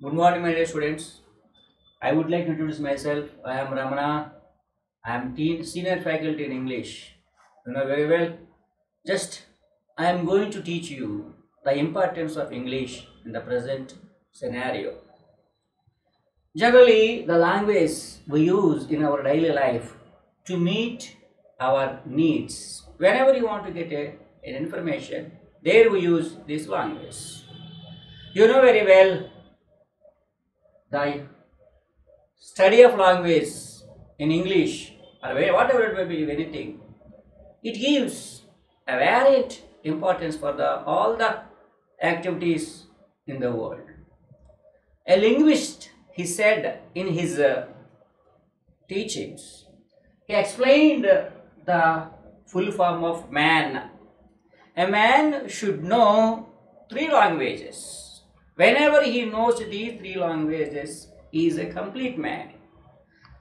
Good morning, my dear students. I would like to introduce myself. I am Ramana. I am senior faculty in English. You know very well. Just I am going to teach you the importance of English in the present scenario. Generally, the language we use in our daily life to meet our needs. Whenever you want to get an information, there we use this language. You know very well the study of language in English or whatever it may be, anything, it gives a varied importance for all the activities in the world. A linguist, he said in his teachings, he explained the full form of man. A man should know three languages. Whenever he knows these three languages, he is a complete man.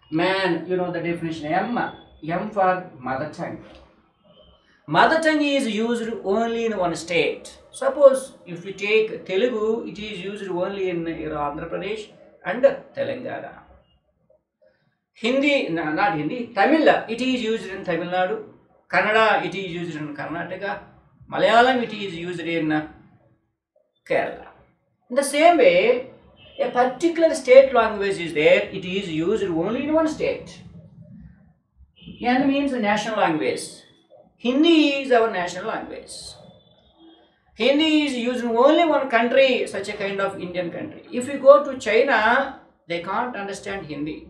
Man, you know the definition, M for mother tongue. Mother tongue is used only in one state. Suppose if we take Telugu, it is used only in Andhra Pradesh and Telangana. Hindi, no, not Hindi, Tamil, it is used in Tamil Nadu. Kannada, it is used in Karnataka. Malayalam, it is used in Kerala. In the same way, a particular state language is there, it is used only in one state. N means national language. Hindi is our national language. Hindi is used in only one country, such a kind of Indian country. If you go to China, they can't understand Hindi.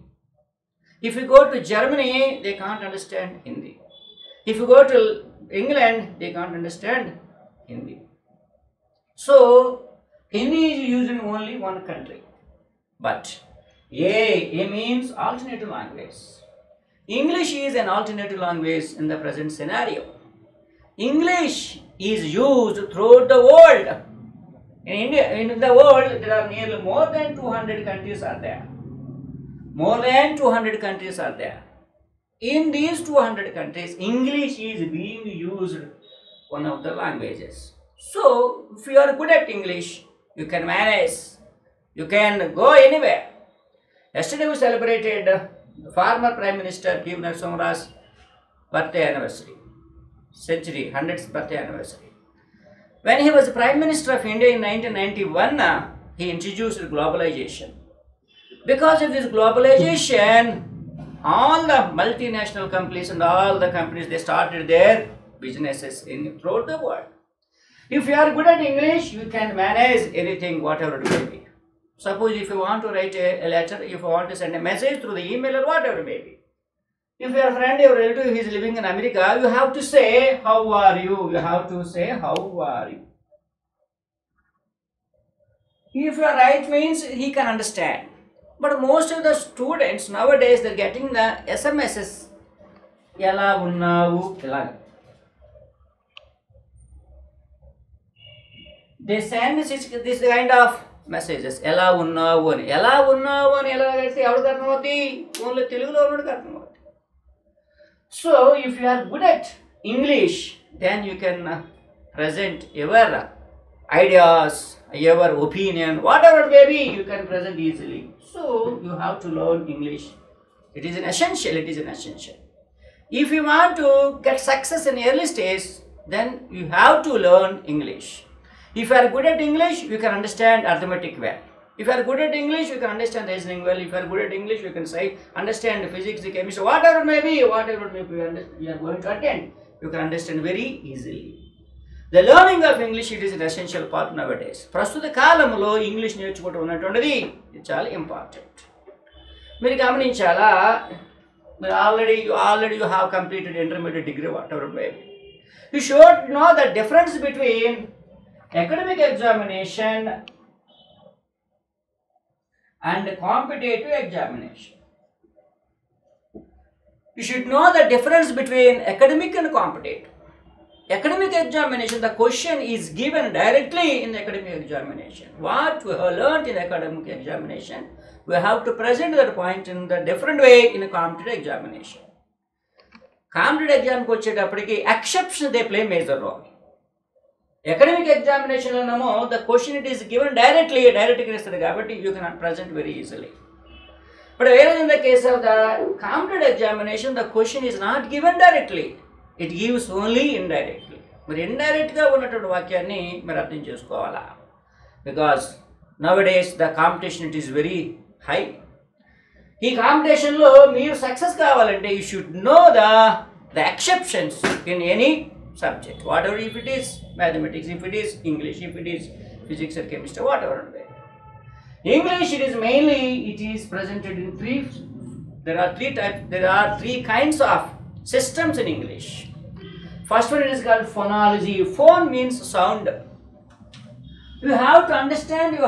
If you go to Germany, they can't understand Hindi. If you go to England, they can't understand Hindi. So, Hindi is used in only one country. But A means alternative language. English is an alternative language in the present scenario. English is used throughout the world. In the world, there are nearly more than 200 countries are there. More than 200 countries are there. In these 200 countries, English is being used one of the languages. So, if you are good at English, you can manage. You can go anywhere. Yesterday we celebrated the former Prime Minister P. Narasimha Rao's birthday anniversary. Century, 100th birthday anniversary. When he was Prime Minister of India in 1991, he introduced globalization. Because of this globalization, all the multinational companies and all the companies, they started their businesses throughout the world. If you are good at English, you can manage anything, whatever it may be. Suppose if you want to write a letter, if you want to send a message through the email or whatever it may be. If your friend, your relative is living in America, you have to say, how are you? You have to say, how are you? If you are right means he can understand. But most of the students nowadays, they are getting the SMSs. Ela unnavu, elaga. They send this kind of messages. Ela unnavu ani. Ela unnavu ani ela say evadu karnavati? Only Telugulo unadu karnavati. So, if you are good at English, then you can present your ideas, your opinion, whatever it may be, you can present easily. So, you have to learn English. It is an essential, it is an essential. If you want to get success in early stage, then you have to learn English. If you are good at English, you can understand arithmetic well. If you are good at English, you can understand reasoning well. If you are good at English, you can understand physics, chemistry, whatever it may be, you are going to attend, you can understand very easily. The learning of English, it is an essential part nowadays. ప్రస్తుత కాలంలో English నేర్చుకోవడం ఉన్నటువంటిది ఇది చాలా important. మీరు గమనించాలా, మీరు already you have completed intermediate degree, whatever it may be. You should know the difference between academic examination and competitive examination. You should know the difference between academic and competitive. Academic examination, the question is given directly in the academic examination. What we have learnt in academic examination, we have to present that point in the different way in a competitive examination. Competitive exam ko vachetappadiki exceptions, they play major role. Academic ఎగ్జామినేషన్లోనేమో the question it is given డైరెక్ట్గా ఇస్తుంది కాబట్టి you cannot present very easily. But whereas in the case of the completed examination, the question is not given directly. It gives only indirectly. మరి ఇండైరెక్ట్గా ఉన్నటువంటి వాక్యాన్ని మీరు అర్థం చేసుకోవాలా. Because నౌడేస్ the competition it is very high. ఈ కాంపిటీషన్లో మీరు సక్సెస్ కావాలంటే you should know the exceptions in any subject, what ever, if it is mathematics, if it is English, if it is physics or chemistry, whatever. English, it is mainly, it is presented in there are three kinds of systems in English. First one is called phonology. Phone means sound. You have to understand, you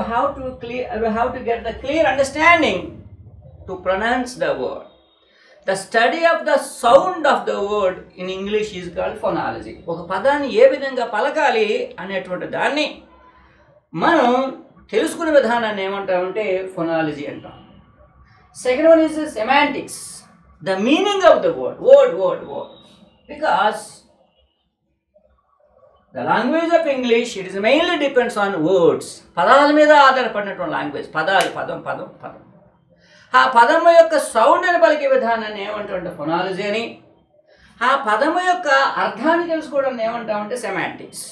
have to get the clear understanding to pronounce the word. The study of the sound of the word in English is called phonology. ఒక పదాన్ని ఏ విధంగా పలకాలి అనేటువంటి దాన్ని మనం తెలుసుకునే విధానాన్ని ఏమంటామంటే ఫోనాలజీ అంటాం. Second one is semantics, the meaning of the word. Because the language of English it is mainly depends on words. పదాల మీద ఆధారపడినటువంటి లాంగ్వేజ్. పదం. ఆ పదము యొక్క సౌండ్ అని పలికే విధానాన్ని ఏమంటామంటే ఫోనాలజీ అని. ఆ పదము యొక్క అర్థాన్ని తెలుసుకోవడాన్ని ఏమంటామంటే semantics.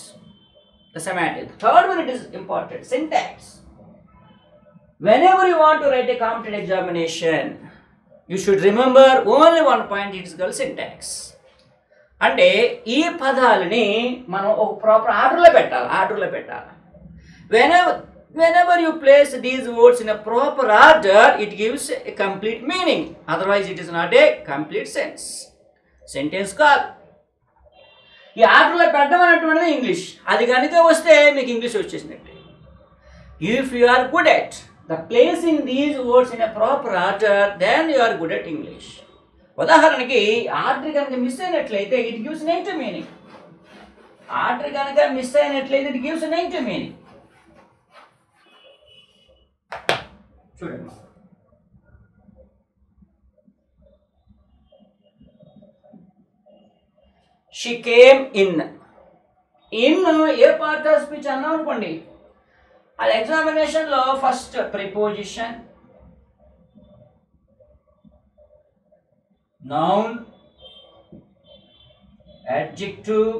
The semantics. Third one, it is important, syntax. Whenever you want to write a competitive examination, you should remember only one point, it is called syntax. అంటే ఈ పదాలని మనం ఒక ప్రాపర్ ఆర్డర్లో పెట్టాలి. Whenever you place these words in a proper order, it gives a complete meaning. Otherwise, it is not a complete sentence కాదు. ఈ ఆర్డర్లో పెట్టడం అనేటువంటిది ఇంగ్లీష్. అది కనుక వస్తే మీకు ఇంగ్లీష్ వచ్చేసినట్టే. If you are good at the placing these words in a proper order, then you are good at English. ఉదాహరణకి ఆర్డర్ కనుక మిస్ అయినట్లయితే it gives negative meaning. Order కనుక మిస్ అయినట్లయితే ఇట్ గివ్స్ నెగటివ్ మీనింగ్. చూడండి, she came in. ఏ part of speech అన్నాం అనుకోండి, అది ఎగ్జామినేషన్లో first preposition, noun, adjective,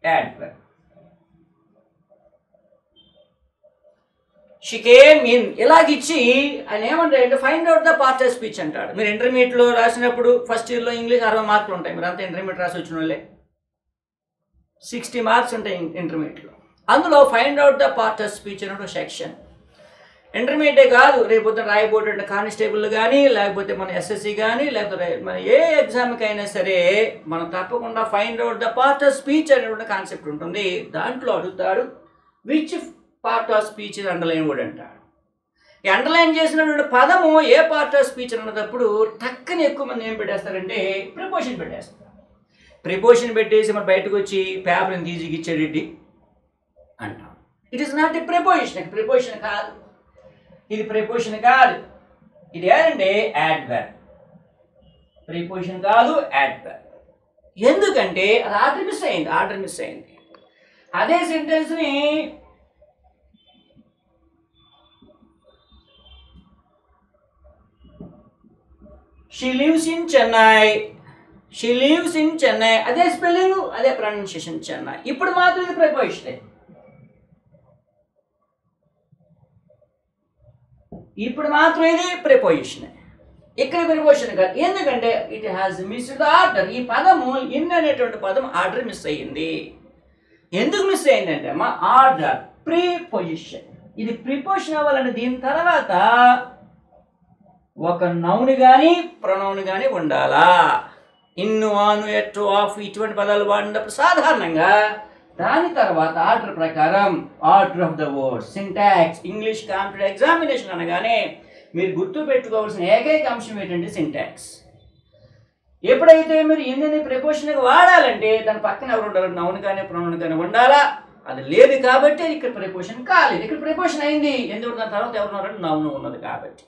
adverb. She came in ఇలాగిచ్చి ఆయన ఏమంటాడంటే find out the part of speech అంటాడు. మీరు ఇంటర్మీడియట్లో రాసినప్పుడు ఫస్ట్ ఇయర్లో ఇంగ్లీష్ 60 మార్కులు ఉంటాయి. మీరు అంతా ఇంటర్మీడియట్ రాసి వచ్చిన వాళ్ళే. 60 మార్క్స్ ఉంటాయి ఇంటర్మీడియట్లో. అందులో find out the part of speech అనే సెక్షన్. ఇంటర్మీడియటే కాదు, రేపు రాయబోయేటువంటి కానిస్టేబుల్ కానీ, లేకపోతే మన ఎస్ఎస్సి కానీ, లేకపోతే మన ఏ ఎగ్జామ్కైనా సరే మనం తప్పకుండా find out the part of speech అనేటువంటి కాన్సెప్ట్ ఉంటుంది. దాంట్లో అడుగుతాడు which part of speech underline word అంటాడు. ఈ అండర్లైన్ చేసినటువంటి పదము ఏ పార్ట్ ఆఫ్ స్పీచ్ అన్నప్పుడు టక్కని ఎక్కువ మంది ఏం పెట్టేస్తారంటే ప్రిపోజిషన్ పెట్టేస్తారు. ప్రిపోజిషన్ పెట్టేసి మరి బయటకు వచ్చి పేపర్ని తీసి ఇచ్చేటి అంటాం. It is not a preposition. Preposition కాదు ఇది, ప్రిపోజిషన్ కాదు ఇది. ఏంటంటే యాడ్వర్బ్. ప్రిపోజిషన్ కాదు, యాడ్వర్బ్. ఎందుకంటే అది ఆర్డర్ మిస్ అయింది. అదే సెంటెన్స్ని she lives in Chennai. అదే స్పెల్లింగ్, అదే ప్రొనౌన్సియేషన్ చెన్నై. ఇప్పుడు మాత్రం ఇది ప్రిపోజిషన్. ఇప్పుడు మాత్రం ఇది ప్రిపోజిషన్. ఇక్కడ ప్రిపోజిషన్ కాదు. ఎందుకంటే it has missed the order. ఈ పదము ఇన్ అనేటువంటి పదం ఆర్డర్ మిస్ అయ్యింది. ఎందుకు మిస్ అయిందంటే అమ్మా ఆర్డర్, ప్రిపోజిషన్. ఇది ప్రిపోజిషన్ అవ్వాలంటే దీని తర్వాత ఒక నౌన్ కానీ ప్రొనౌన్ కానీ ఉండాలా. ఇన్ను, ఆను, ఎట్టు, ఆఫ్ ఇటువంటి పదాలు వాడినప్పుడు సాధారణంగా దాని తర్వాత ఆర్డర్ ప్రకారం order of the word, syntax. English competitive examination అనగానే మీరు గుర్తు పెట్టుకోవాల్సిన ఏకైక అంశం ఏంటంటే సింటాక్స్. ఎప్పుడైతే మీరు ఎన్ని ప్రిపోజిషన్గా వాడాలంటే దాని పక్కన ఎవరు ఉండాలి, నౌన్ కానీ ప్రొనౌన్ కానీ ఉండాలా. అది లేదు కాబట్టి ఇక్కడ ప్రిపోజిషన్ కాలేదు. ఇక్కడ ప్రిపోజిషన్ అయింది. ఎందుకు దాని తర్వాత ఎవరున్నారంటే నౌన్ ఉన్నది కాబట్టి.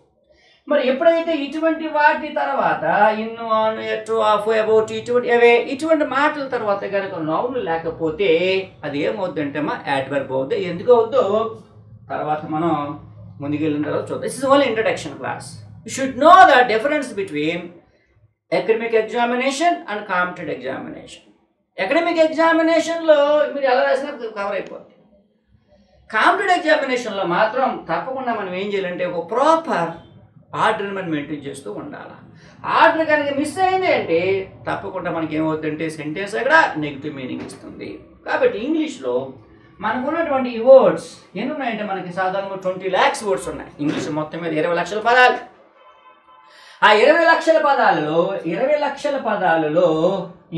మరి ఎప్పుడైతే ఇటువంటి వాటి తర్వాత in, on, at, of, about ఇటువంటి మాటల తర్వాత కనుక నౌన్ లేకపోతే అది ఏమవుద్దంటే అమ్మా యాడ్వర్బ్ అవుద్ది. ఎందుకు అవుద్దో తర్వాత మనం ముందుకెళ్ళిన తర్వాత చూద్దాం. This is only introduction class. You should know the difference between academic examination and competitive examination. Academic ఎగ్జామినేషన్లో మీరు ఎలా రాసినా కవర్ అయిపోద్ది. కాంపిటేటివ్ ఎగ్జామినేషన్లో మాత్రం తప్పకుండా మనం ఏం చేయాలంటే ఒక ప్రాపర్ ఆర్డర్ని మనం మెయింటైన్ చేస్తూ ఉండాలి. ఆర్డర్ కనుక మిస్ అయింది అంటే తప్పకుండా మనకి ఏమవుతుందంటే సెంటెన్స్ అక్కడ నెగిటివ్ మీనింగ్ ఇస్తుంది. కాబట్టి ఇంగ్లీష్లో మనకు ఉన్నటువంటి ఈ వర్డ్స్ ఎన్ని ఉన్నాయంటే మనకి సాధారణంగా 20 lakhs వర్డ్స్ ఉన్నాయి. ఇంగ్లీష్ మొత్తం మీద 20 లక్షల పదాలు. ఆ 20 లక్షల పదాలలో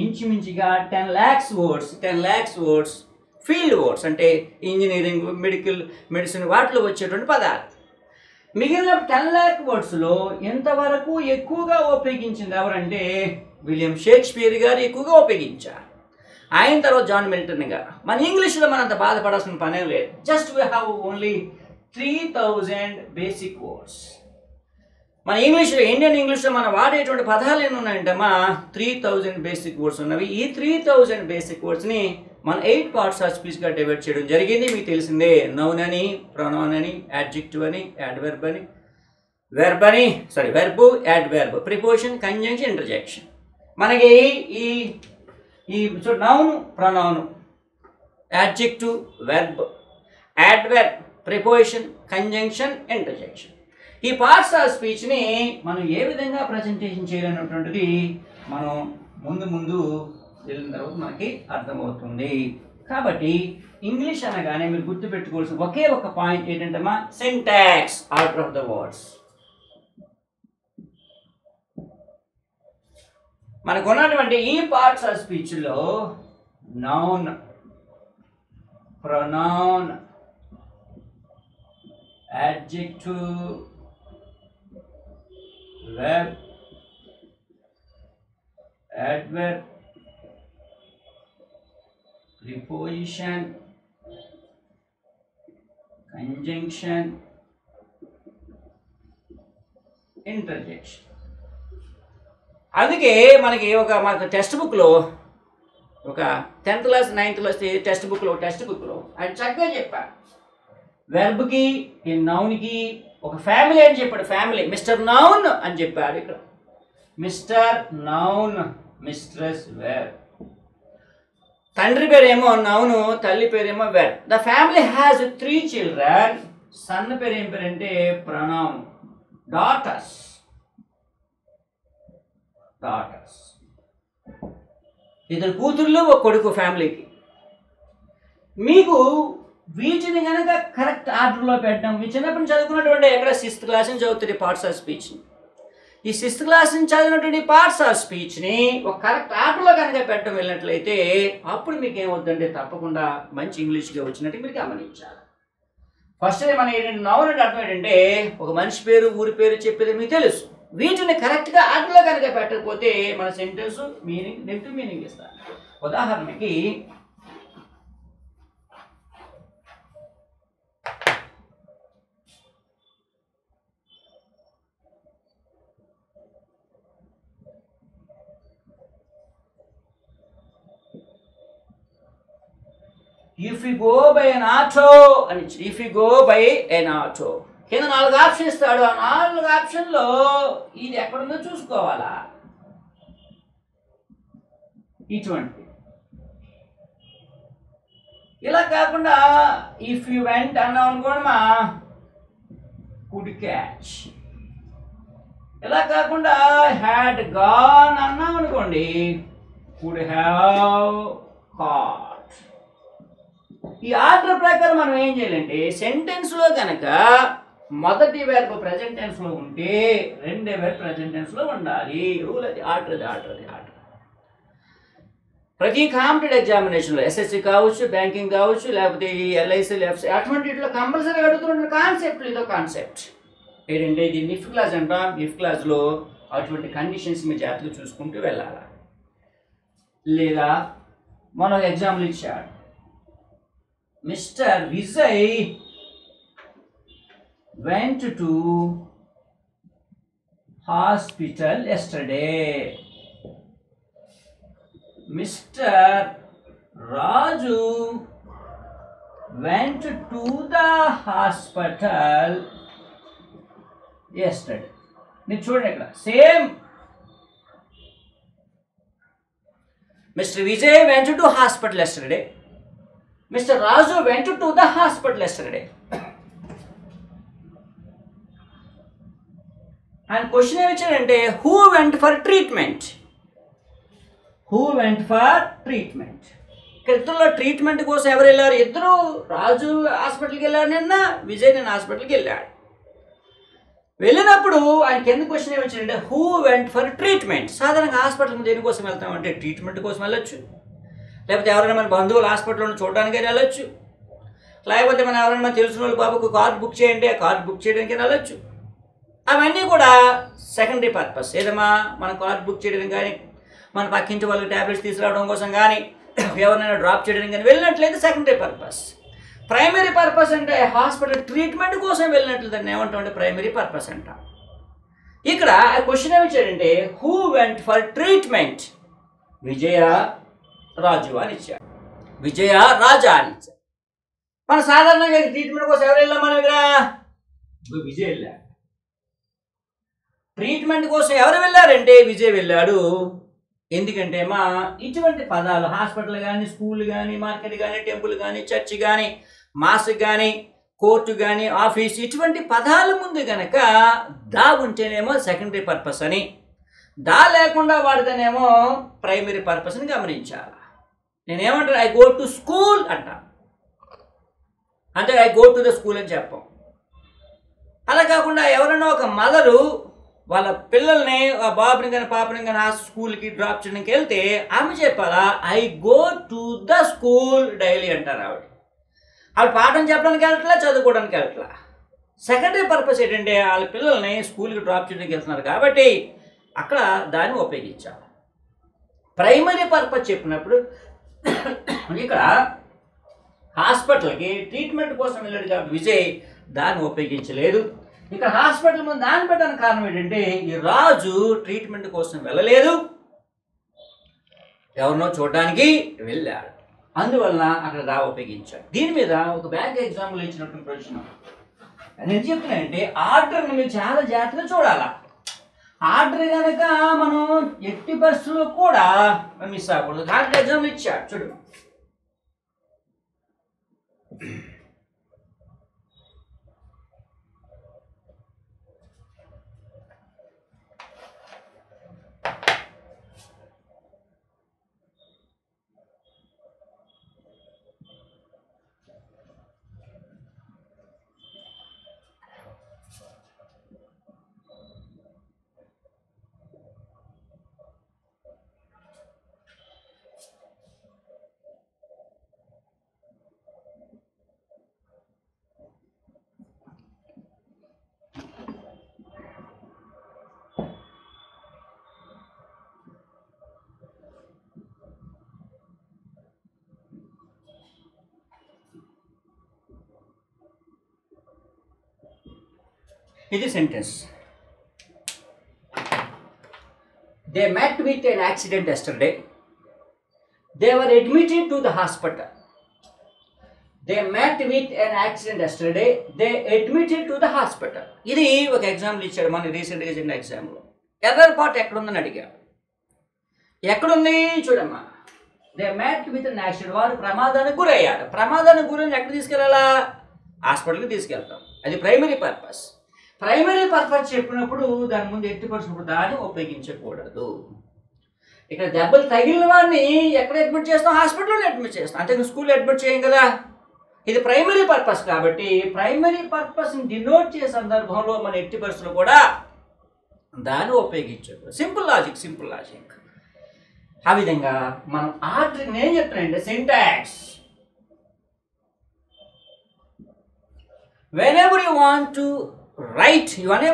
ఇంచుమించుగా 10 lakhs వర్డ్స్ ఫీల్డ్ వర్డ్స్ అంటే ఇంజనీరింగ్, మెడిసిన్ వాటిలో వచ్చేటువంటి పదాలు. మిగిలిన 10 lakh వర్డ్స్లో ఎంతవరకు ఎక్కువగా ఉపయోగించింది ఎవరంటే విలియం షేక్స్పియర్ గారు ఎక్కువగా ఉపయోగించారు. ఆయన తర్వాత జాన్ మిల్టన్ గారు. మన ఇంగ్లీష్లో మనం అంత బాధపడాల్సిన పనే లేదు. Just we have only 3000 basic words. మన ఇంగ్లీష్లో, ఇండియన్ ఇంగ్లీష్లో మనం వాడేటువంటి పదాలు ఎన్ని ఉన్నాయంటే మా 3000 బేసిక్ వర్డ్స్ ఉన్నవి. ఈ 3000 బేసిక్ వర్డ్స్ని మనం 8 పార్ట్స్ ఆఫ్ స్పీచ్గా డివైడ్ చేయడం జరిగింది. మీకు తెలిసిందే, నౌన్ అని, ప్రొనౌన్ అని, యాడ్జెక్టివ్ అని, యాడ్వర్బ్ అని, verb, adverb, preposition, conjunction, interjection. మనకి ఈ noun, pronoun, adjective, verb, adverb, preposition, conjunction, interjection, ఈ పార్ట్స్ ఆఫ్ స్పీచ్ని మనం ఏ విధంగా ప్రజెంటేషన్ చేయాలన్నటువంటిది మనం ముందు వెళ్ళిన తర్వాత మనకి అర్థమవుతుంది. కాబట్టి ఇంగ్లీష్ అనగానే మీరు గుర్తుపెట్టుకోవాల్సిన ఒకే ఒక పాయింట్ ఏంటంటే మా syntax, order of the words. మనకు ఉన్నటువంటి ఈ పార్ట్స్ ఆఫ్ స్పీచ్లో noun, pronoun, adjective, verb, adverb, preposition, conjunction, interjection. అందుకే మనకి మాకు టెక్స్ట్ బుక్లో ఒక 10th class 9th class text బుక్లో ఆయన చక్కగా చెప్పారు. వెర్బ్కి, ఈ నౌన్కి ఒక ఫ్యామిలీ అని చెప్పాడు. ఫ్యామిలీ మిస్టర్ నౌన్ అని చెప్పాడు. ఇక్కడ మిస్టర్ నౌన్, మిస్ట్రెస్ వెర్బ్. తండ్రి పేరేమో నౌను, తల్లి పేరేమో verb. The family has 3 children. Son పేరు ఏం పేరంటే ప్రొనౌన్. డాటర్స్. ఇద్దరు కూతుర్లు, ఒక కొడుకు ఫ్యామిలీకి. మీకు వీటిని కనుక కరెక్ట్ ఆర్డర్లో పెట్టడం, మీ చిన్నప్పటి నుంచి చదువుకున్నటువంటి ఎక్కడ 6th క్లాస్ నుంచి చదువుతుంది పార్ట్స్ ఆఫ్ స్పీచ్ని. ఈ 6th క్లాస్ నుంచి చదివినటువంటి పార్ట్స్ ఆఫ్ స్పీచ్ని ఒక కరెక్ట్ ఆర్డర్లో కనుక పెట్టడం వెళ్ళినట్లయితే అప్పుడు మీకు ఏమవుతుందంటే తప్పకుండా మంచి ఇంగ్లీష్గా వచ్చినట్టు మీరు గమనించాలి. ఫస్ట్ మన ఏంటంటే నౌన్ అంటే అర్థం ఏంటంటే ఒక మనిషి పేరు, ఊరి పేరు చెప్పేది మీకు తెలుసు. వీటిని కరెక్ట్గా ఆర్డర్లో కనుక పెట్టకపోతే మన సెంటెన్స్ మీనింగ్ నెగిటివ్ మీనింగ్ ఇస్తారు. ఉదాహరణకి if you go by an auto అని, if you go by an auto కింద 4 ఆప్షన్ ఇస్తాడు. ఆ 4 ఆప్షన్లో ఇది ఎక్కడుందో చూసుకోవాలా. ఇటువంటి ఇలా కాకుండా ఇఫ్ యు వెంట్ అన్నాం అనుకోండి మా కుడ్ క్యాచ్. ఇలా కాకుండా హ్యాడ్ గాన్ అన్నాం అనుకోండి కుడ్ హ్యావ్ కాట్. ఈ ఆర్డర్ ప్రకారం మనం ఏం చేయాలంటే సెంటెన్స్లో కనుక మొదటి వెర్బ్ ప్రెజెంట్ టెన్స్లో ఉంటే రెండో వెర్బ్ ప్రెజెంట్ టెన్స్లో ఉండాలి. రూల్ అది ఆర్డర్. ప్రతి కాంపిటేటివ్ ఎగ్జామినేషన్లో ఎస్ఎస్సి కావచ్చు, బ్యాంకింగ్ కావచ్చు, లేకపోతే ఈ ఎల్ఐసి, అటువంటిలో కంపల్సరీ అడుగుతున్న కాన్సెప్ట్ ఇదో కాన్సెప్ట్ ఏంటంటే ఇది నిఫ్ క్లాస్ అంటాం. నిఫ్ క్లాస్లో అటువంటి కండిషన్స్ మీరు జాగ్రత్తగా చూసుకుంటూ వెళ్ళాలి. లేదా మనం ఎగ్జాంపుల్ ఇచ్చాడు, mister Vijay went to hospital yesterday. Mr. Raju went to the hospital yesterday. మీరు చూడండి ఇక్కడ same. Mr. Vijay went to hospital yesterday. Mr. Raju went to the hospital yesterday. And question ఏమి ఇచ్చారంటే who went for treatment? Who went for treatment? ఇక్కడ ఇద్దరులో treatment కోసం ఎవరు వెళ్ళారు? ఇద్దరు. రాజు హాస్పిటల్కి వెళ్ళాడు నిన్న, విజయ్ నిన్న హాస్పిటల్కి వెళ్ళాడు. వెళ్ళినప్పుడు ఆయన కింద క్వశ్చన్ ఏమి ఇచ్చారంటే హూ వెంట్ ఫర్ ట్రీట్మెంట్. సాధారణంగా హాస్పిటల్కి దేనికోసం వెళ్తామంటే ట్రీట్మెంట్ కోసం వెళ్ళొచ్చు, లేకపోతే ఎవరైనా మన బంధువులు హాస్పిటల్లో చూడడానికి వెళ్ళొచ్చు, లేకపోతే మనం ఎవరైనా మన తెలిసిన వాళ్ళు బాబుకు కార్డు బుక్ చేయండి, ఆ కార్డు బుక్ చేయడానికి వెళ్ళొచ్చు. అవన్నీ కూడా సెకండరీ పర్పస్. ఏదమ్మా మన కార్డు బుక్ చేయడం కానీ, మన పక్కింటి వాళ్ళకి ట్యాబ్లెట్స్ తీసుకురావడం కోసం కానీ, ఎవరినైనా డ్రాప్ చేయడం కానీ వెళ్ళినట్లయితే సెకండరీ పర్పస్. ప్రైమరీ పర్పస్ అంటే హాస్పిటల్ ట్రీట్మెంట్ కోసం వెళ్ళినట్లు దాన్ని ఏమంటామంటే ప్రైమరీ పర్పస్ అంటాం. ఇక్కడ క్వశ్చన్ ఏమి ఇచ్చాడంటే హూ వెంట్ ఫర్ ట్రీట్మెంట్? విజయ, రాజు అని ఇచ్చాడు. విజయ, రాజా అని ఇచ్చాడు. మన సాధారణంగా ట్రీట్మెంట్ కోసం ఎవరు వెళ్ళాం? మనం ఇక్కడ విజయ్ వెళ్ళాడు. ట్రీట్మెంట్ కోసం ఎవరు వెళ్ళారంటే విజయ్ వెళ్ళాడు. ఎందుకంటే మా ఇటువంటి పదాలు హాస్పిటల్ కానీ, స్కూల్ కానీ, మార్కెట్ కానీ, టెంపుల్ కానీ, చర్చ్ కానీ, మాస్ కానీ, కోర్టు కానీ, ఆఫీస్, ఇటువంటి పదాల ముందు కనుక దా ఉంటేనేమో సెకండరీ పర్పస్ అని, దా లేకుండా వాడితేనేమో ప్రైమరీ పర్పస్ అని గమనించాలి. నేనేమంటాను? ఐ గో టు స్కూల్ అంటా, అంటే I go to the school అని చెప్పాం. అలా కాకుండా ఎవరైనా ఒక మదరు వాళ్ళ పిల్లల్ని, బాబుని కానీ పాపని కానీ ఆ స్కూల్కి డ్రాప్ చేయడానికి వెళ్తే ఆమె చెప్పాలా I go to the school daily అంటారు. ఆవిడ పాఠం చెప్పడానికి వెళ్ళట్లా, చదువుకోవడానికి వెళ్ళట్లా. సెకండరీ పర్పస్ ఏంటంటే వాళ్ళ పిల్లల్ని స్కూల్కి డ్రాప్ చేయడానికి వెళ్తున్నారు కాబట్టి అక్కడ దాన్ని ఉపయోగించాలి. ప్రైమరీ పర్పస్ చెప్పినప్పుడు ఇక్కడ హాస్పిటల్కి ట్రీట్మెంట్ కోసం వెళ్ళాడు కాబట్టి విజయ్ దాన్ని ఉపయోగించలేదు. ఇక్కడ హాస్పిటల్ ముందు దాన్ని పెట్టడానికి కారణం ఏంటంటే ఈ రాజు ట్రీట్మెంట్ కోసం వెళ్ళలేదు, ఎవరినో చూడడానికి వెళ్ళాడు. అందువలన అక్కడ దా ఉపయోగించాడు. దీని మీద ఒక బ్యాంక్ ఎగ్జాంపుల్ ఇచ్చినటువంటి ప్రశ్న నేను చెప్తున్నానంటే ఆర్డర్ని మీరు చాలా జాగ్రత్తగా చూడాలా. ఆర్డర్ కనుక మనం ఎట్టి పరిస్థితుల్లో కూడా మిస్ అవ్వకూడదు. బ్యాంక్ ఎగ్జాంపుల్ ఇచ్చాడు చూడు. ఇది sentence. They met with an accident yesterday. They were admitted to the hospital. They met with an accident yesterday. They admitted to the hospital. ఇది ఒక ఎగ్జాంపుల్ ఇచ్చాడు మన రీసెంట్గా జరిగిన ఎగ్జాంపుల్. ఎర్రర్ పార్ట్ ఎక్కడుందని అడిగాడు. ఎక్కడుంది చూడమ్మా. They met with an accident. వారు ప్రమాదానికి గురయ్యారు. ప్రమాదానికి గురైన ఎక్కడ తీసుకెళ్ళాలా? హాస్పిటల్కి తీసుకెళ్తాం. అది ప్రైమరీ పర్పస్. ప్రైమరీ పర్పస్ చెప్పినప్పుడు దాని ముందు ఎట్టి పరిస్థితుల్లో దాన్ని ఉపయోగించకూడదు. ఇక్కడ దెబ్బలు తగిలిన వాడిని ఎక్కడ అడ్మిట్ చేస్తాం? హాస్పిటల్లో అడ్మిట్ చేస్తాం, అంతే స్కూల్లో అడ్మిట్ చేయం కదా. ఇది ప్రైమరీ పర్పస్ కాబట్టి ప్రైమరీ పర్పస్ని డినోట్ చేసే సందర్భంలో మన ఎట్టి పరిస్థితుల్లో కూడా దాన్ని ఉపయోగించకూడదు. Simple logic. ఆ విధంగా మనం ఆర్డర్ నేను చెప్తానంటే syntax. whenever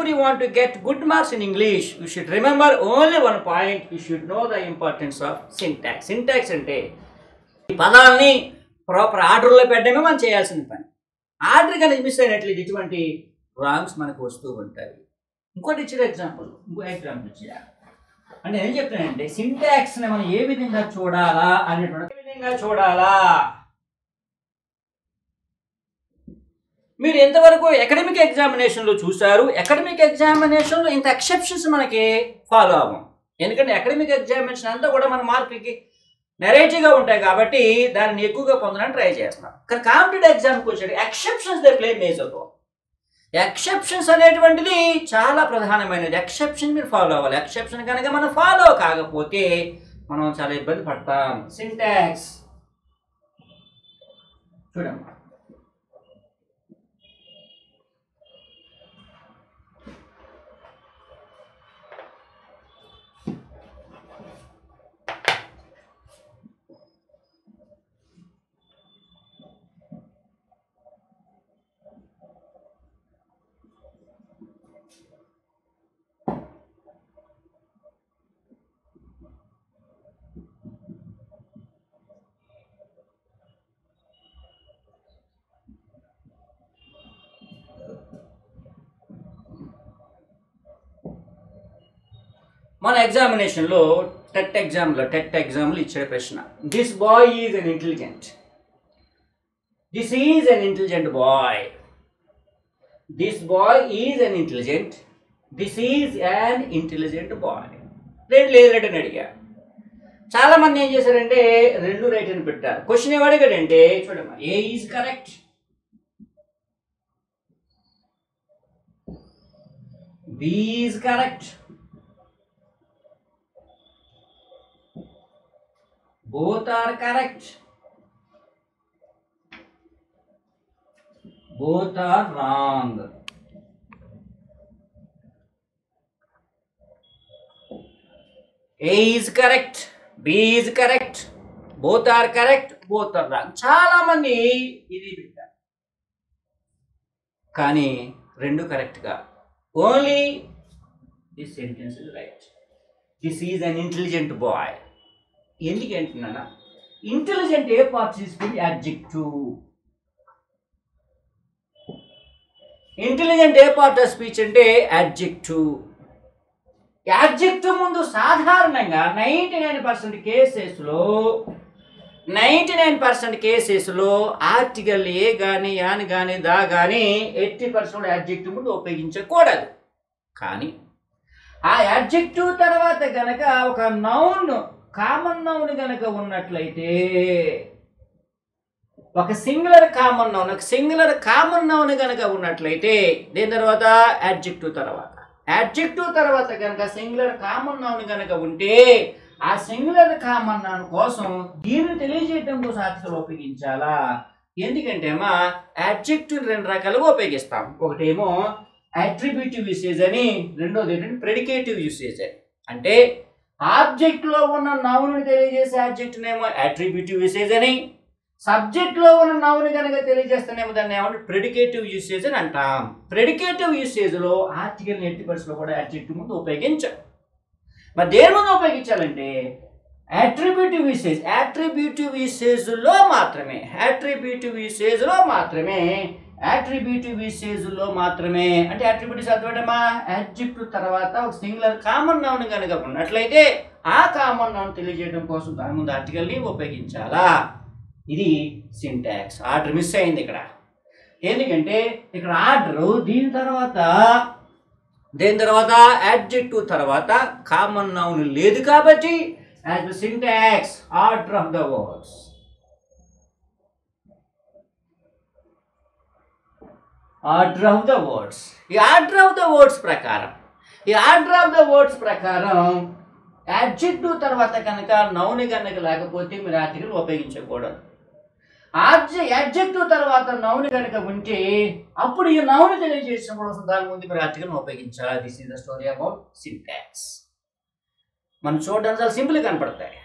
you want to get good marks in English, you should remember only one point. You should know the importance of syntax. Syntax అంటే ఈ పదాలని ప్రాపర్ ఆర్డర్లో పెట్టడమే మనం చేయాల్సిన పని. ఆర్డర్ కనుక మిస్ అయినట్లయితే ఇటువంటి రాంగ్స్ మనకు వస్తూ ఉంటాయి. ఇంకోటి ఇచ్చిన ఎగ్జాంపుల్, ఇంకో ఎగ్జాంపుల్ ఇచ్చా. అంటే ఏం చెప్తానంటే సింటాక్స్ని మనం ఏ విధంగా చూడాలా అనేటువంటి ఏ విధంగా చూడాలా. మీరు ఎంతవరకు అకాడమిక్ ఎగ్జామినేషన్లో చూశారు. అకాడమిక్ ఎగ్జామినేషన్లో ఇంత ఎక్సెప్షన్స్ మనకి ఫాలో అవ్వం. ఎందుకంటే అకాడమిక్ ఎగ్జామినేషన్ అంతా కూడా మన మార్కులకి నెరేటివ్గా ఉంటాయి కాబట్టి దాన్ని ఎక్కువగా పొందడానికి ట్రై చేస్తున్నాం. కానీ కాంపిటేటివ్ ఎగ్జామ్కి వచ్చేది exceptions they play major role. Exceptions అనేటువంటిది చాలా ప్రధానమైనది. ఎక్సెప్షన్ మీరు ఫాలో అవ్వాలి. ఎక్సెప్షన్ కనుక మనం ఫాలో కాకపోతే మనం చాలా ఇబ్బంది పడతాం. సింటాక్స్ చూడమ్మా. మన ఎగ్జామినేషన్లో టెట్ ఎగ్జామ్లో ఇచ్చే ప్రశ్న, this boy is an intelligent, this is an intelligent bye, this boy is an intelligent, this is an intelligent bye. రెండు లేదు రైట్ అని అడిగా. చాలా మంది ఏం చేశారంటే రెండు రైట్ అని పెట్టారు. క్వశ్చన్ ఏం అడిగాడంటే చూడమ్మా, A is correct, B is correct, both are correct, both are wrong. A is correct, B is correct, both are correct, both are wrong. చాలా మంది ఇది పెట్టారు కానీ రెండు కరెక్ట్ గా. Only this sentence is right, this is an intelligent boy. ఎందుకు అంటున్నానా, intelligent ఏ పార్టిసిపల్ యాడ్జెక్టివ్, ఇంటెలిజెంట్ ఏ పార్ట్ ఆఫ్ స్పీచ్ అంటే యాడ్జెక్టివ్. యాడ్జెక్టివ్ ముందు సాధారణంగా 99% కేసెస్లో ఆర్టికల్ ఏ కానీ యాన్ కానీ దా కానీ 80% యాడ్జెక్టివ్ ముందు ఉపయోగించకూడదు. కానీ ఆ యాడ్జెక్టివ్ తర్వాత కనుక ఒక నౌన్, కామన్ నౌన్ కనుక ఉన్నట్లయితే, ఒక సింగులర్ కామన్ నౌన్ కనుక ఉన్నట్లయితే దీని తర్వాత యాడ్జెక్టివ్ తర్వాత కనుక సింగులర్ కామన్ నౌన్ కనుక ఉంటే ఆ సింగులర్ కామన్ నౌన్ కోసం దీన్ని తెలియజేయడం కోసం ఆర్టికల్ ఉపయోగించాలా. ఎందుకంటే అమ్మా యాడ్జెక్టివ్ రెండు రకాలుగా ఉపయోగిస్తాం. ఒకటేమో అట్రిబ్యూటివ్ యూసేజ్ అని, రెండోది ఏంటంటే ప్రెడికేటివ్ యూసేజ్ అని. అంటే ఆబ్జెక్ట్ లో ఉన్న నౌన్ తెలియజేసే ఆబ్జెక్ట్ నేమో అట్రిబ్యూటివ్ యూసేజ్ అని, సబ్జెక్ట్ లో ఉన్న నౌన్ కనుక తెలియజేస్తేనేమో దాన్ని ఏమంటే ప్రెడికేటివ్ యూసేజ్ అని అంటాం. ప్రెడికేటివ్ యూసేజ్ లో ఆర్టికల్ 80% లో కూడా అడ్జెక్టివ్ ముందు ఉపయోగించాలి. మరి దేని ముందు ఉపయోగించాలంటే అట్రిబ్యూటివ్ యూసేజ్ లో మాత్రమే అంటే అట్రిబ్యూటివ్స్ అర్థమేటమ్మా, అడ్జెక్టివ్ తర్వాత ఒక సింగులర్ కామన్ నౌన్ కనుక ఉన్నట్లయితే ఆ కామన్ నౌన్ తెలియజేయడం కోసం దాని ముందు ఆర్టికల్ని ఉపయోగించాలా. ఇది సింటాక్స్. ఆర్డర్ మిస్ అయింది ఇక్కడ. ఎందుకంటే ఇక్కడ ఆర్డర్ దీని తర్వాత అడ్జెక్టివ్ తర్వాత కామన్ నౌన్ లేదు కాబట్టి as the syntax order of the words. Order of the words. ఈ ఆర్డర్ ఆఫ్ ద వర్డ్స్ ప్రకారం యాడ్జెక్టివ్ తర్వాత కనుక నౌన్ కనుక లేకపోతే మీరు ఆర్టికల్ ఉపయోగించకూడదు. యాడ్జెక్టివ్ తర్వాత నౌన్ కనుక ఉంటే అప్పుడు ఈ నౌన్ తెలియజేసిన కోసం దాని ముందు మీరు ఆర్టికల్ ఉపయోగించాలి. This is the story about syntax. మనం చూడడానికి చాలా సింపుల్ కనపడతాయి.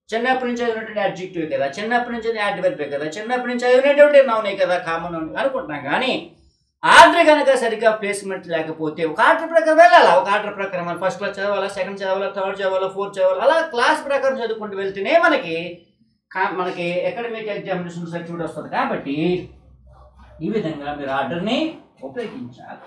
చిన్నప్పటి నుంచి చదివినటువంటి అడ్జెక్టివ్ కదా, చిన్నప్పటి నుంచి యాడ్వర్బే కదా, చిన్నప్పటి నుంచి చదివినటువంటి నౌనే కదా, కామన్ నౌన్ అనుకుంటున్నాం. కానీ ఆర్డర్ కనుక సరిగ్గా ప్లేస్మెంట్ లేకపోతే ఒక ఆర్డర్ ప్రకారం వెళ్ళాలా. ఒక ఆర్డర్ ప్రకారం మనం ఫస్ట్ క్లాస్ చదవాలా, సెకండ్ చదవాలా, థర్డ్ చదవాలా, ఫోర్త్ చదవాలా, అలా క్లాస్ ప్రకారం చదువుకుంటూ వెళ్తేనే మనకి అకాడమిక్ ఎగ్జామినేషన్ సర్టిఫికేట్ వస్తుంది. కాబట్టి ఈ విధంగా మీరు ఆర్డర్ని ఉపయోగించాలి.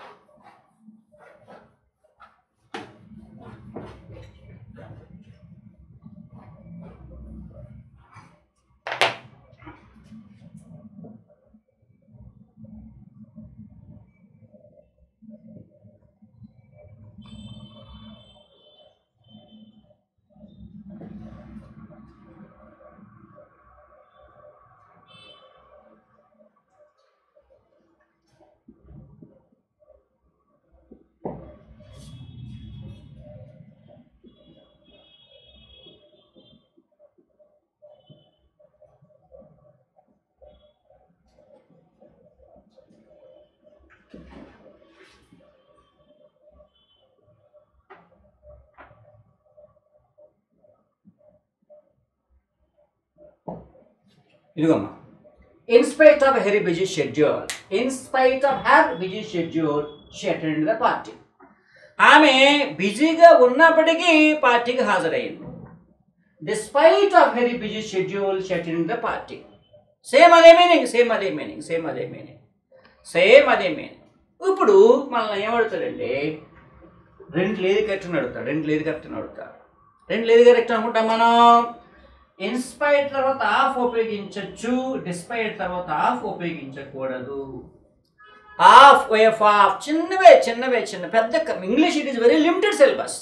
ఇదిగోమ్మా, in spite of a very busy schedule, in spite of her busy schedule, she attended the party. ఆమె బిజీగా ఉన్నప్పటికీ పార్టీకి హాజరైంది. Despite of very busy schedule she attended the party. Same అదే మీనింగ్, సేమ్ అదే మీనింగ్, సేమ్ అదే meaning, same అదే meaning. ఇప్పుడు మనల్ని ఏమడుతాడంటే రెండు లేదు కరెక్ట్ని అడుగుతాడు, రెండు లేదు కరెక్ట్ని అడుగుతాడు. రెండు లేదు కరెక్ట్ అనుకుంటాం మనం. ఇన్స్పైర్ తర్వాత ఆఫ్ ఉపయోగించవచ్చు, డిస్పైర్ తర్వాత ఆఫ్ ఉపయోగించకూడదు. ఆఫ్ వేఫ్ ఆఫ్ చిన్నవే చిన్నవే చిన్న పెద్ద English it is very limited syllabus.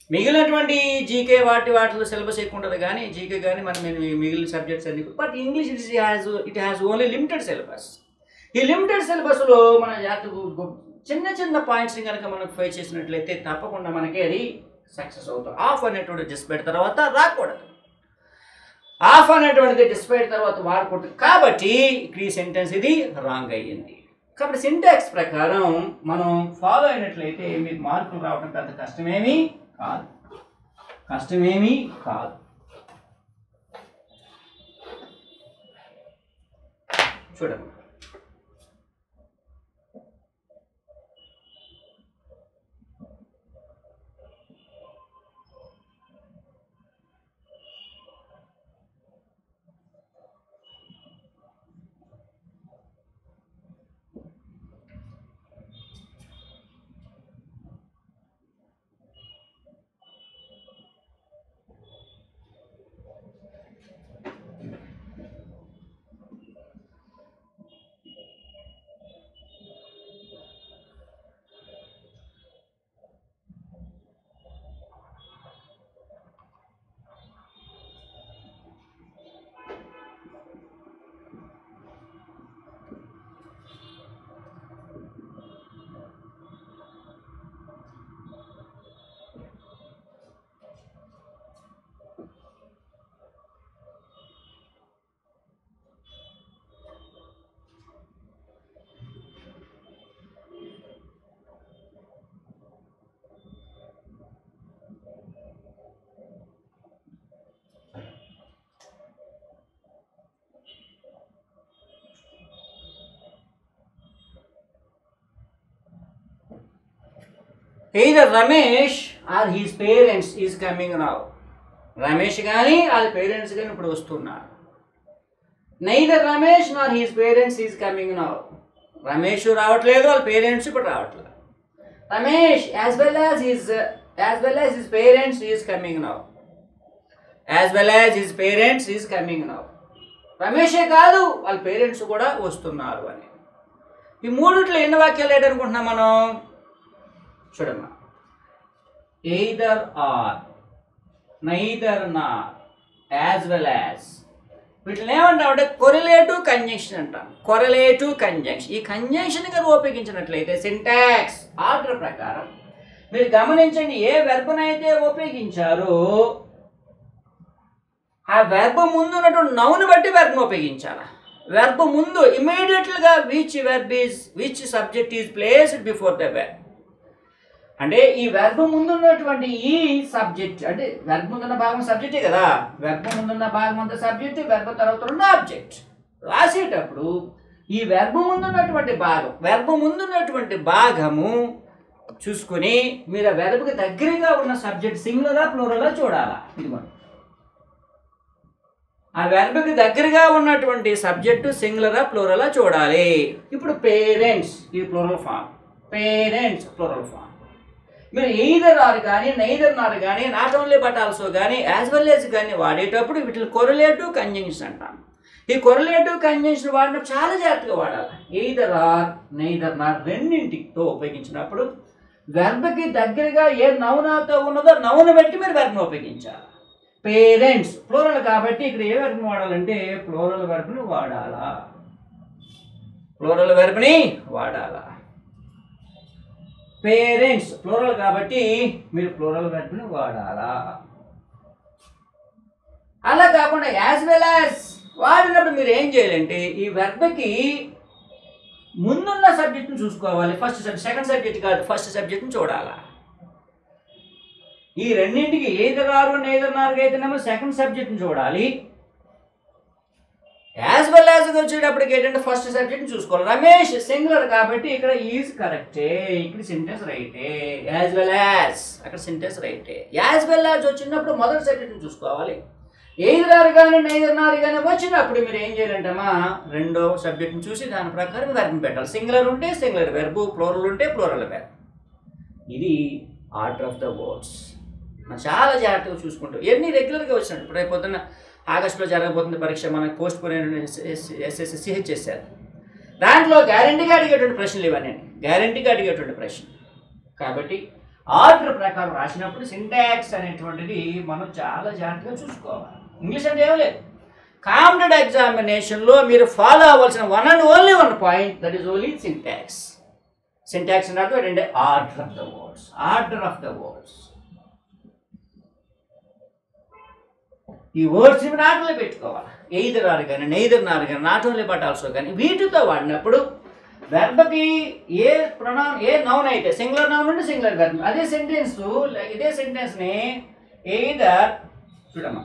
మిగిలినటువంటి జీకే వాటిలో సిలబస్ ఎక్కువ ఉంటుంది కానీ జీకే కానీ మనం మిగిలిన సబ్జెక్ట్స్ అన్ని, but English it has only limited syllabus. ఈ లిమిటెడ్ సిలబస్లో మన చిన్న చిన్న పాయింట్స్ని కనుక మనం ఫేస్ చేసినట్లయితే తప్పకుండా మనకి అది సక్సెస్ అవుతాం. ఆఫ్ అనేటువంటి డిస్పైర్ తర్వాత రాకూడదు, ఆఫ్ అనేటువంటిది డిస్పైర్ తర్వాత వాడకూడదు. కాబట్టి ఇక్కడ ఈ సెంటెన్స్ ఇది రాంగ్ అయ్యింది. కాబట్టి సింటాక్స్ ప్రకారం మనం ఫాలో అయినట్లయితే మీకు మార్కులు రావడం పెద్ద కష్టమేమీ కాదు, కష్టమేమీ కాదు. చూడండి, either Ramesh or his parents is coming now. Ramesh కానీ వాళ్ళ పేరెంట్స్ కానీ ఇప్పుడు వస్తున్నారు. neither Ramesh nor his parents is coming now. Ramesh రావట్లేదు, వాళ్ళ పేరెంట్స్ ఇప్పుడు రావట్లేదు. Ramesh as well as his parents is coming now. as well as his parents is coming now. రమేషే కాదు వాళ్ళ పేరెంట్స్ కూడా వస్తున్నారు అని. ఈ మూడిట్లో ఎన్ని వాక్యాలు ఏంటనుకుంటున్నాం మనం? చూడమ్మా, either are, neither Nar, as well as, వీటిని ఏమంటామంటే కొరిలేటివ్ కంజంక్షన్ అంటాం. కొరిలేటివ్ కంజంక్షన్. ఈ కంజంక్షన్ కనుక ఉపయోగించినట్లయితే సింటాక్స్ ఆర్డర్ ప్రకారం మీరు గమనించండి, ఏ వెర్బనైతే ఉపయోగించారో ఆ వెర్బ్ ముందు ఉన్నటువంటి నౌన్ బట్టి వెర్బ్ను ఉపయోగించాలి. వెర్బ్ ముందు ఇమీడియట్గా which subject is placed before the verb. అంటే ఈ వెర్బ్ ముందున్నటువంటి ఈ సబ్జెక్ట్, అంటే వెర్బ్ ముందున్న భాగం సబ్జెక్టే కదా, వెర్బ్ ముందున్న భాగం అంతా సబ్జెక్ట్, వెర్బ్ తర్వాత ఉన్న ఆబ్జెక్ట్. రాసేటప్పుడు ఈ వెర్బ్ ముందున్నటువంటి భాగము చూసుకొని మీరు ఆ వెర్బ్కి దగ్గరగా ఉన్న సబ్జెక్ట్ సింగులరా ప్లూరలా చూడాలా. ఇదిగోండి, ఆ వెర్బ్కి దగ్గరగా ఉన్నటువంటి సబ్జెక్టు సింగులరా ప్లూరలా చూడాలి. ఇప్పుడు పేరెంట్స్ ఇది plural form, parents plural form. మీరు ఎయిదర్ ఆర్ కానీ నైదర్ నార్ కానీ నాట్ ఓన్లీ బట్ ఆల్సో కానీ యాజ్ వెల్ యాజ్ కానీ వాడేటప్పుడు వీటిని కొరిలేటివ్ కంజంక్షన్ అంటాం. ఈ కొరిలేటివ్ కంజంక్షన్ వాడినప్పుడు చాలా జాగ్రత్తగా వాడాలి. ఎయిదర్ ఆర్ నైదర్ నార్ రెండింటితో ఉపయోగించినప్పుడు వెర్బ్కి దగ్గరగా ఏ నౌనాతో ఉన్నదో నౌన్ బట్టి మీరు వెర్బ్ను ఉపయోగించాలి. పేరెంట్స్ ప్లూరల్ కాబట్టి ఇక్కడ ఏ వెర్బ్ని వాడాలంటే ప్లూరల్ వెర్బ్ని వాడాలా, ప్లూరల్ వెర్బ్ని వాడాలా. పేరెంట్స్ ప్లూరల్ కాబట్టి మీరు ప్లూరల్ వెర్బ్ని వాడాలా. అలా కాకుండా యాజ్ వెల్ యాజ్ వాడినప్పుడు మీరు ఏం చేయాలంటే ఈ వెర్బ్కి ముందున్న సబ్జెక్ట్ని చూసుకోవాలి. ఫస్ట్ సబ్జెక్ట్, సెకండ్ సబ్జెక్ట్ కాదు, ఫస్ట్ సబ్జెక్ట్ని చూడాలా. ఈ రెండింటికి ఎయిదర్ ఆర్ నైదర్ నార్ అయితేనేమో సెకండ్ సబ్జెక్ట్ని చూడాలి. యాజ్ వెల్ యాజ్ వచ్చేటప్పటికి ఏంటంటే ఫస్ట్ సబ్జెక్ట్ని చూసుకోవాలి. రమేష్ సింగులర్ కాబట్టి ఇక్కడ ఈజ్ కరెక్టే, ఇక్కడ సింటెన్స్ రైటే. యాజ్ వెల్ యాజ్ అక్కడ సింటెన్స్ రైటే. యాజ్ వెల్ యాజ్ వచ్చినప్పుడు మొదటి సబ్జెక్ట్ని చూసుకోవాలి. ఎయిదర్ ఆర్ కానీ నైదర్ నార్ కానీ వచ్చినప్పుడు మీరు ఏం చేయాలంటమ్మా, రెండో సబ్జెక్ట్ని చూసి దాని ప్రకారం వెర్బ్ని పెట్టాలి. సింగులర్ ఉంటే సింగులర్ వెర్బ్, ప్లూరల్ ఉంటే ప్లూరల్ వెర్బ్. ఇది ఆర్డర్ ఆఫ్ ద వర్డ్స్. చాలా జాగ్రత్తగా చూసుకుంటాం. ఇవన్నీ రెగ్యులర్గా వచ్చినట్టు. ఇప్పుడు రేపు పొద్దున్న ఆగస్టులో జరగబోతుంది పరీక్ష, మనకు పోస్ట్ పోన్ ఎస్ఎస్సి సిహెచ్ఎస్ఆర్. దాంట్లో గ్యారంటీగా అడిగేటువంటి ప్రశ్నలు ఇవన్నీ, గ్యారంటీగా అడిగేటువంటి ప్రశ్న. కాబట్టి ఆర్డర్ ప్రకారం రాసినప్పుడు సింటాక్స్ అనేటువంటిది మనం చాలా జాగ్రత్తగా చూసుకోవాలి. ఇంగ్లీష్ అంటే ఏమో లేదు. కాంపిటేటివ్ ఎగ్జామినేషన్లో మీరు ఫాలో అవ్వాల్సిన one and only one point, that is only syntax. Syntax అంటే అర్థం ఏంటంటే order of the words. Order of the words. ఈ వర్డ్స్ మీరు నాటులో పెట్టుకోవాలి. ఎయిదర్ ఆర్ కానీ నైదర్ నార్ కానీ నాట్ ఓన్లీ బట్ ఆల్సో కానీ వీటితో వాడినప్పుడు వెర్బ్కి ఏ ప్రొనౌన్, ఏ నౌన్ అయితే సింగులర్ నౌన్ ఉంటే సింగులర్ వెర్బ్. అదే సెంటెన్స్, ఇదే సెంటెన్స్ని ఎయిదర్ చూడమ్మా,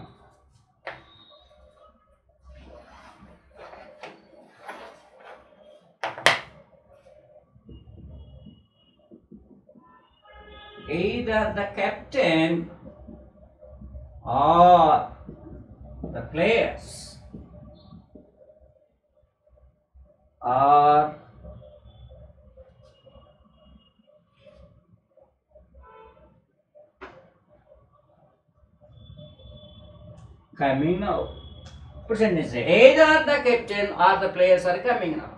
either the captain or the players are coming now. Put sentence, either the captain or the players are coming now.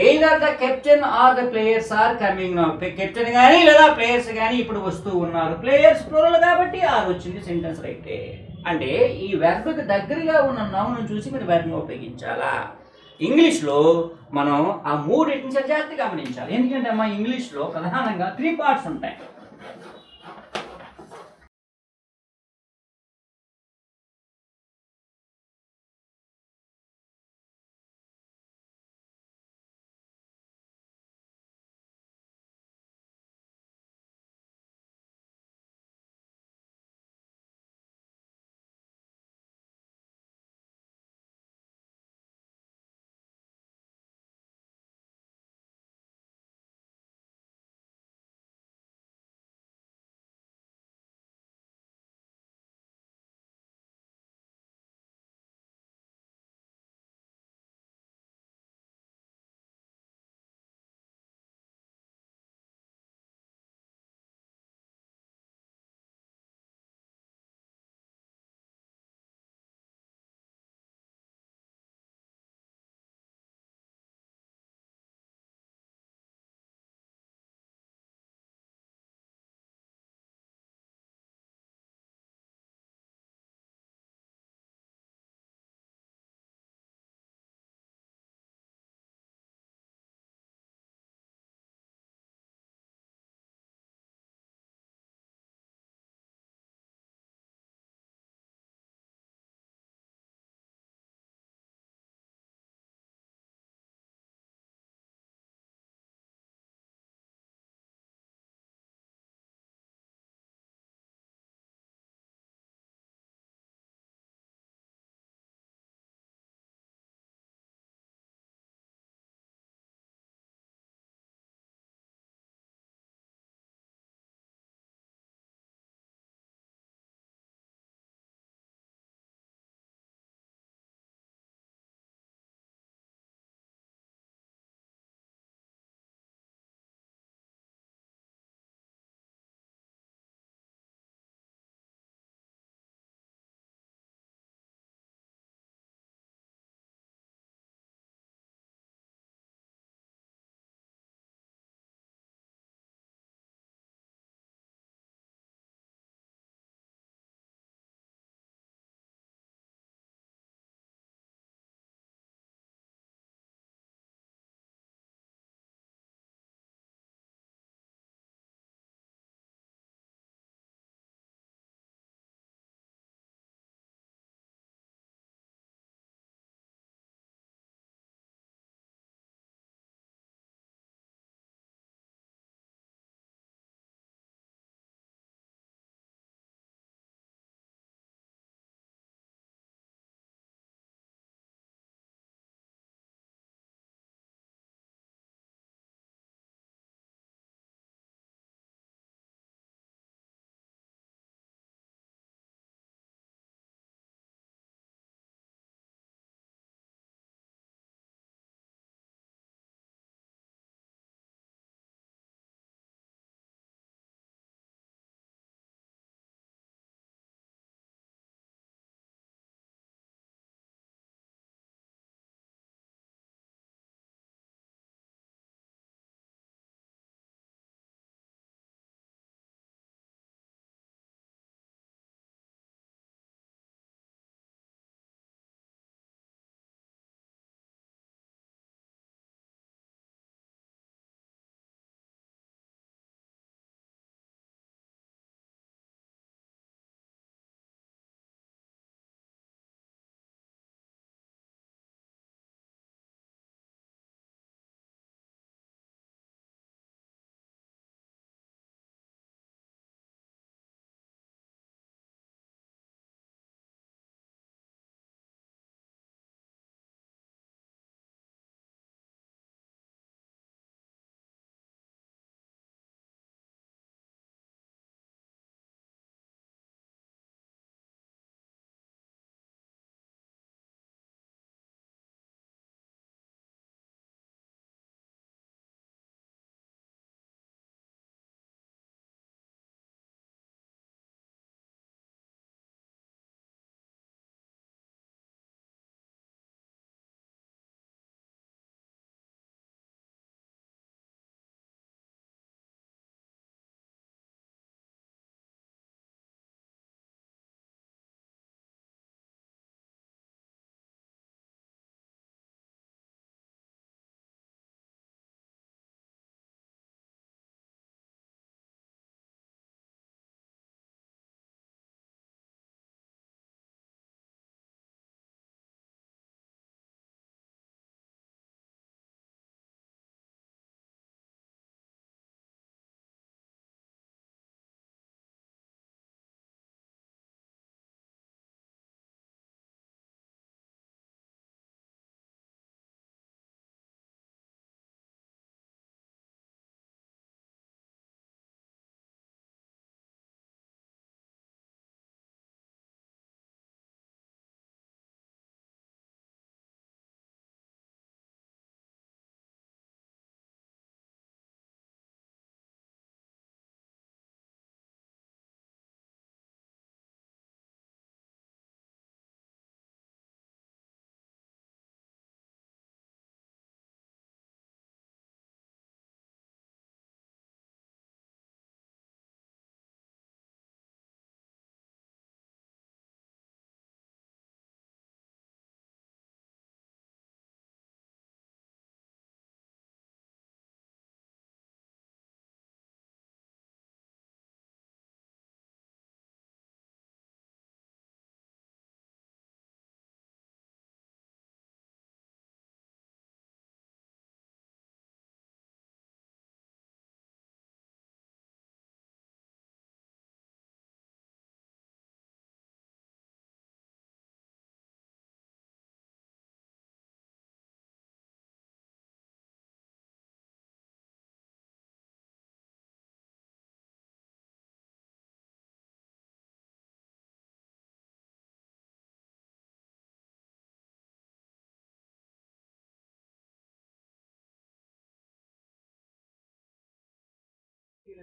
Either the captain or the players are coming now. Captain కానీ లేదా players కానీ ఇప్పుడు వస్తూ ఉన్నారు. Players plural కాబట్టి are వచ్చింది, sentence రైటే. అంటే ఈ వెర్బ్కి దగ్గరగా ఉన్న నౌన్ చూసి మీరు వెర్బ్ని ఉపయోగించాలా. ఇంగ్లీష్లో మనం ఆ మూడింటిని జాగ్రత్తగా గమనించాలి. ఎందుకంటే మా ఇంగ్లీష్లో ప్రధానంగా 3 పార్ట్స్ ఉంటాయి.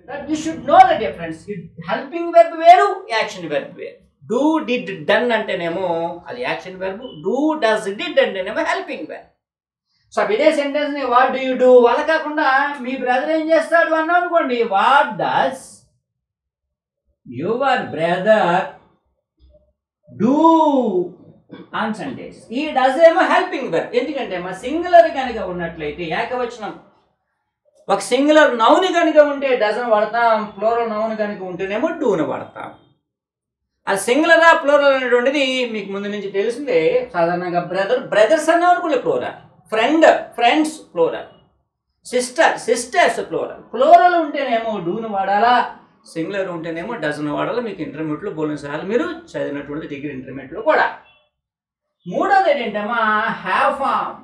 that you should know the difference. Helping verb వేరు, యాక్షన్ వెర్బ్ వేరు. డూ, డిడ్, డన్ అంటేనేమో అది action verb, do, does, did అంటేనేమో హెల్పింగ్ వెర్బ్. సో ఇదే సెంటెన్స్ ని వాట్ డూ యూ డూ అలా కాకుండా మీ బ్రదర్ ఏం చేస్తాడు అన్నాం అనుకోండి, what does your brother do on Sundays. ఈ డస్ ఏమో హెల్పింగ్ వెర్బ్. ఎందుకంటే మా సింగులర్ కనుక ఉన్నట్లయితే ఏకవచనం ఒక సింగులర్ నౌన్ కనుక ఉంటే డజన్ వాడతాం, ప్లూరల్ నౌన్ కనుక ఉంటేనేమో డూను వాడతాం. అది సింగులరా ప్లూరల్ అనేటువంటిది మీకు ముందు నుంచి తెలిసిందే. సాధారణంగా బ్రదర్స్ అన్నాం అనుకోండి plural, friend friends plural, sisters plural. Plural ఉంటేనేమో డూను వాడాలా, సింగులర్ ఉంటేనేమో డజన్ వాడాలా. మీకు ఇంటర్మీడియట్లో బోల్ని సార్లు మీరు చదివినటువంటి డిగ్రీ ఇంటర్మీడియట్లో కూడా. మూడోది ఏంటమ్మా హ్యావ్ ఫామ్.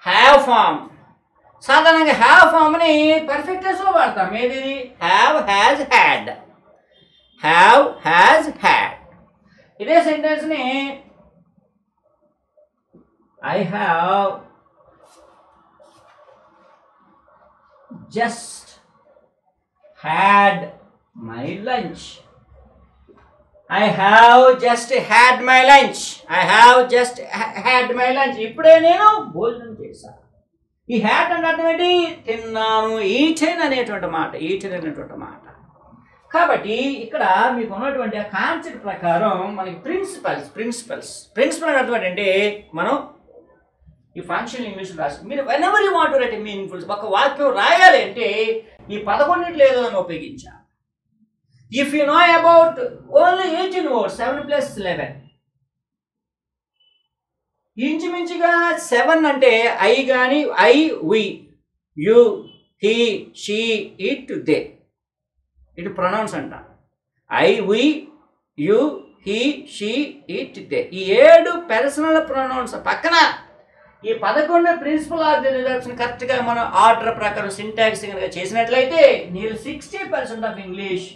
హ్యావ్ ఫామ్ సాధారణంగా హ్యావ్ ఫామ్ని పర్ఫెక్ట్ టెన్స్లో వాడతాం. ఏది have, has, had. Have, has, had. ఇదే సెంటెన్స్ని I have just had my lunch. I have just had my lunch. I have just had my lunch. ఇప్పుడే నేను భోజనం చేశాను. ఈ హ్యాడ్ అంటే అర్థం ఏంటి? తిన్నాను, ఈటెన్ అనేటువంటి మాట, ఈటెన్ అనేటువంటి మాట. కాబట్టి ఇక్కడ మీకు ఉన్నటువంటి ఆ కాన్సెప్ట్ ప్రకారం మనకి ప్రిన్సిపల్ అర్థం ఏంటంటే మనం ఈ ఫంక్షన్ ఇంగ్లీష్ రాసి మీరు whenever you want to right meaningful ఒక వాక్యం రాయాలి అంటే ఈ 11 ఏదో అని ఉపయోగించాలి. If you know about only 18 words, 7 plus 11. ఇంచుమించుగా 7 అంటే ఐ కానీ I, we, you, he, she, it, they. ఇటు ప్రొనౌన్స్ అంట. I, we, you, he, she, it, they. ఈ 7 పర్సనల్ ప్రొనౌన్స్ పక్కన ఈ 11 ప్రిన్సిపల్ ఆఫ్ ది రిడక్షన్ కరెక్ట్గా మనం ఆర్డర్ ప్రకారం సింటాక్స్ కనుక చేసినట్లయితే మీరు 60% of English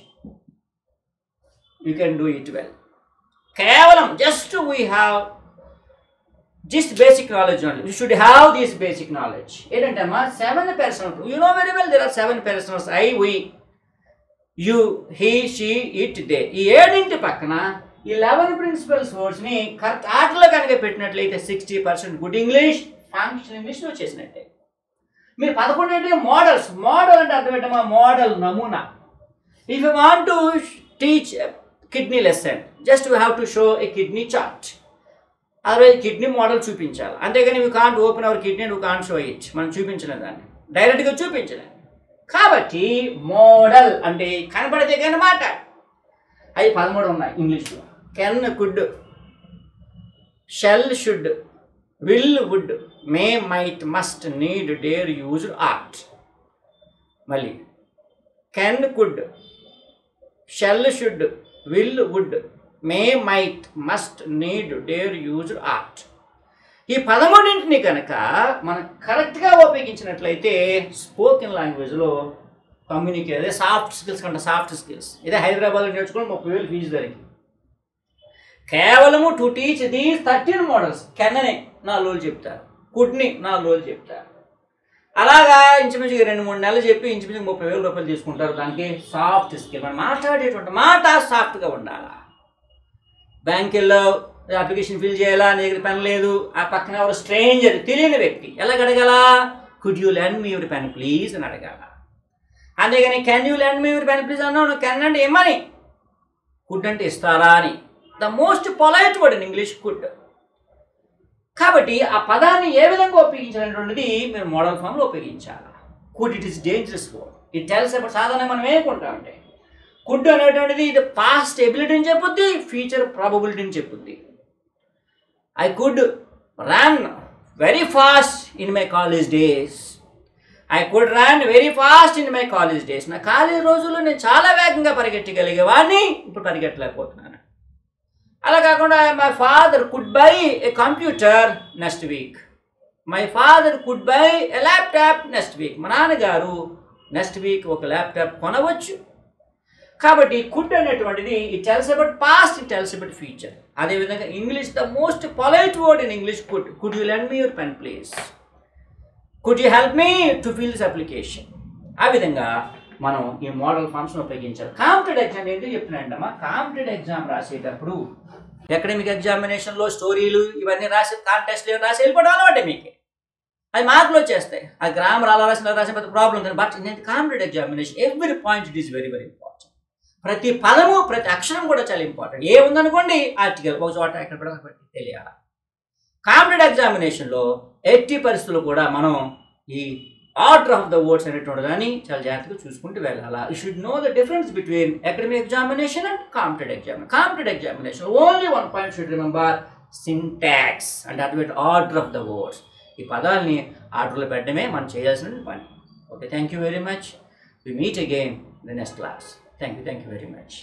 you can do it well. కేవలం just we have just basic knowledge only. You should have this basic knowledge. ఏంటంటే అమ్మా 7 personal. You know very well there are 7 personals. I, we, you, he, she, it, they. ఈ 7 పక్కన 11 principles వర్డ్స్ని correct ఆటలో కనుక పెట్టినట్లయితే 60% good English, function English వచ్చేసినట్టే. మీరు 11 అంటే models. Model అంటే అర్థం ఏంటమ్మా? మోడల్, నమూనా. If you want to teach kidney lesson just you have to show a kidney chart. Otherwise kidney model చూపించాలి. అంతేగాని you can't open hour kidney you can't show it. మనం చూపించలేం, దాన్ని డైరెక్ట్గా చూపించలేం. కాబట్టి మోడల్ అంటే కనపడితే కానీ మాట. అవి 13 ఉన్నాయి ఇంగ్లీష్లో. Can, could, shall, should, will, would, may, might, must, need, dare, use, ought. మళ్ళీ can, could, shall, should, will, would, may, might, must, need, dare, use, ought. ఈ 13 కనుక మనం కరెక్ట్గా ఉపయోగించినట్లయితే స్పోకెన్ లాంగ్వేజ్లో కమ్యూనికేట్, అదే సాఫ్ట్ స్కిల్స్ కంటే సాఫ్ట్ స్కిల్స్. ఇదే హైదరాబాద్లో నేర్చుకోవడం 30,000 ఫీజు జరిగింది. కేవలము టు టీచ్ దీస్ 13 మోడల్స్. కెన్నని 4 రోజులు చెప్తారు, కుడ్ని 4 రోజులు చెప్తారు. అలాగా ఇంచుమించుగా 2-3 నెలలు చెప్పి ఇంచుమించుగా 30,000 రూపాయలు తీసుకుంటారు. దానికి సాఫ్ట్ స్కిల్. మనం మాట్లాడేటువంటి మాట సాఫ్ట్గా ఉండాలా. బ్యాంకుల్లో అప్లికేషన్ ఫిల్ చేయాలా, నీ దగ్గర పెన్ లేదు, ఆ పక్కన ఎవరు స్ట్రేంజర్, తెలియని వ్యక్తి, ఎలా అడగాల? Could you lend me your pen please అని అడగాల. అంతేగాని can you lend me your pen please అన్నావు, కెన్ అంటే ఏమని, కుడ్ అంటే ఇస్తారా అని. The most polite word in English could. కాబట్టి ఆ పదాన్ని ఏ విధంగా ఉపయోగించాలనేటువంటిది మీరు మోడల్ ఫామ్లో ఉపయోగించాలి. Could it is dangerous word. It tells about సాధారణంగా మనం ఏమనుకుంటామంటే కుడ్ అనేటువంటిది ఇది పాస్ట్ ఎబిలిటీని చెప్పుద్ది, ఫ్యూచర్ ప్రాబబిలిటీని చెప్పుద్ది. I could run very fast in my college days. I could run very fast in my college days. నా కాలేజ్ రోజుల్లో నేను చాలా వేగంగా పరిగెట్టగలిగేవాడిని, ఇప్పుడు పరిగెట్టలేకపోతున్నాను. అలా కాకుండా my father could buy a computer next week. My father could buy a laptop next week. మా నాన్నగారు నెక్స్ట్ వీక్ ఒక ల్యాప్టాప్ కొనవచ్చు. కాబట్టి కుడ్ అనేటువంటిది it tells about past, it tells about future. అదేవిధంగా English the most polite word in English could. Could you lend me your pen please. Could you help me to fill this application. ఆ విధంగా మనం ఈ model ఫామ్స్ను ఉపయోగించాలి. Competitive exam ఎందుకు చెప్తున్నాంటమ్మా, competitive exam రాసేటప్పుడు academic ఎగ్జామినేషన్లో స్టోరీలు ఇవన్నీ రాసి కాంటెస్ట్లు రాసి వెళ్ళిపోవడం అలవాటే మీకు, అది మార్కులు వచ్చేస్తాయి. ఆ గ్రామర్ అలా రాసిన పెద్ద ప్రాబ్లం కానీ, బట్ నేను competitive examination every point it is very very important. ప్రతి పదము ప్రతి అక్షరం కూడా చాలా ఇంపార్టెంట్. ఏముందనుకోండి ఆర్టికల్ ఒక చోట ఎక్కడ కూడా తెలియాలి. కాంపిటేటివ్ ఎగ్జామినేషన్లో ఎట్టి పరిస్థితుల్లో కూడా మనం ఈ ఆర్డర్ ఆఫ్ ద వర్డ్స్ అనేటువంటి దాన్ని చాలా జాగ్రత్తగా చూసుకుంటూ వెళ్ళాలి. You should know the difference between academic examination and competitive examination. Competitive examination only one point should remember, syntax అంటే అటు ఆర్డర్ ఆఫ్ ద వర్డ్స్. ఈ పదాలని ఆర్డర్లో పెట్టడమే మనం చేయాల్సిన పని. Okay, thank you very much. We meet again the next class. Thank you very much.